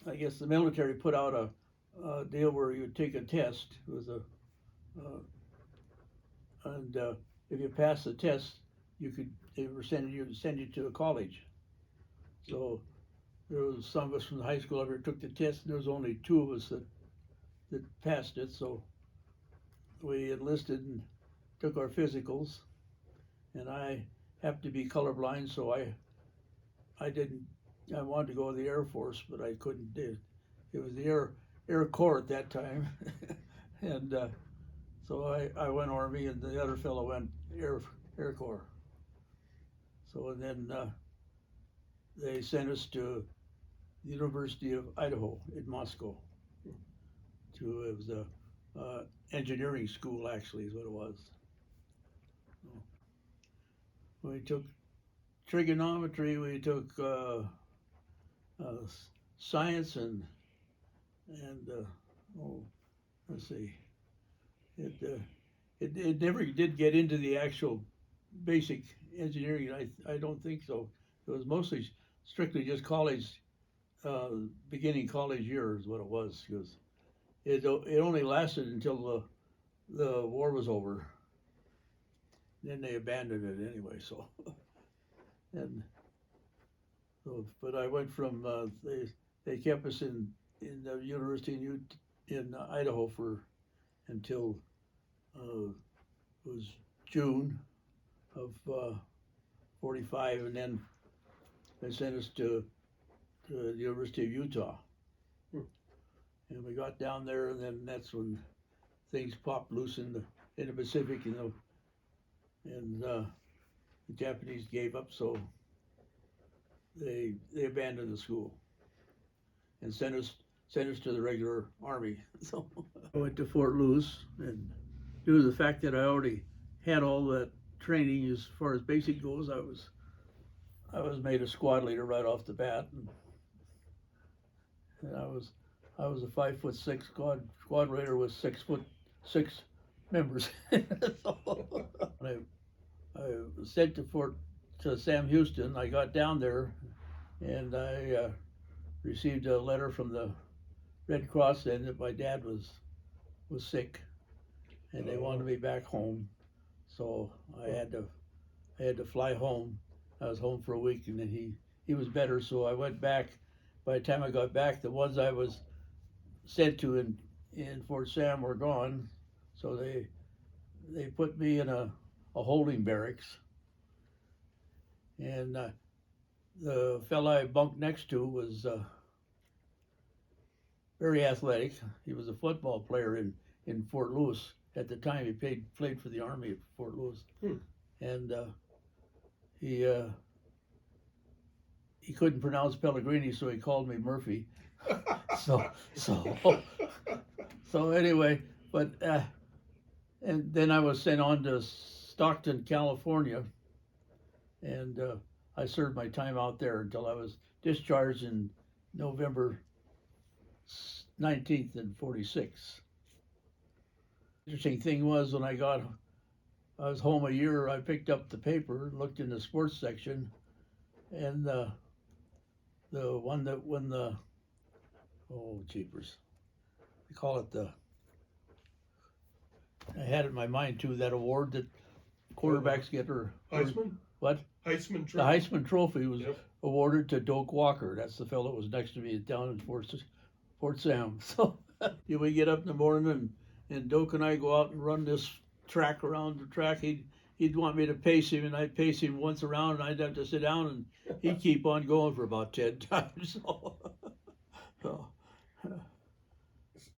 I guess the military put out a deal where you would take a test. It was and if you passed the test, they were sending you to send you to a college. So there was some of us from the high school ever took the test, and there was only two of us that passed it. So we enlisted and took our physicals, and I happened to be colorblind, so I didn't. I wanted to go to the Air Force, but I couldn't do. It was the Air Corps at that time, and so I went Army, and the other fellow went Air Corps. So and then they sent us to the University of Idaho in Moscow. It was a engineering school, actually, is what it was. So we took trigonometry, we took uh, science, and oh, let's see, it, it never did get into the actual basic engineering. I don't think so. It was mostly strictly just college, beginning college year is what it was, because it only lasted until the war was over. Then they abandoned it anyway. So and so, but I went from they kept us in the university in Idaho for until it was June of '45, and then they sent us to the University of Utah. And we got down there, and then that's when things popped loose in the Pacific, and the Japanese gave up, so they abandoned the school and sent us to the regular army. So I went to Fort Lewis, and due to the fact that I already had all that training as far as basic goes, I was made a squad leader right off the bat, and I was a 5'6" squad leader with 6'6" members. So I was sent to Sam Houston. I got down there, and I received a letter from the Red Cross saying that my dad was sick, and they wanted me back home. So I had to fly home. I was home for a week, and then he was better, so I went back. By the time I got back, the ones I was sent to in Fort Sam were gone, so they put me in a holding barracks, and the fella I bunked next to was very athletic. He was a football player in Fort Lewis at the time. He played for the Army at Fort Lewis, and he he couldn't pronounce Pellegrini, so he called me Murphy. so so so anyway, but and then I was sent on to Stockton, California, and I served my time out there until I was discharged in November 19th in '46. Interesting thing was when I was home a year, I picked up the paper, looked in the sports section, and the one that won the, oh jeepers, they call it I had it in my mind too, that award that quarterbacks get, or Heisman? what? Heisman The Heisman Trophy was Yep. awarded to Doak Walker. That's the fellow that was next to me down in Fort Sam. So we get up in the morning, and Doak and I go out and run this track around the track. He'd want me to pace him, and I'd pace him once around, and I'd have to sit down, and he'd keep on going for about 10 times. So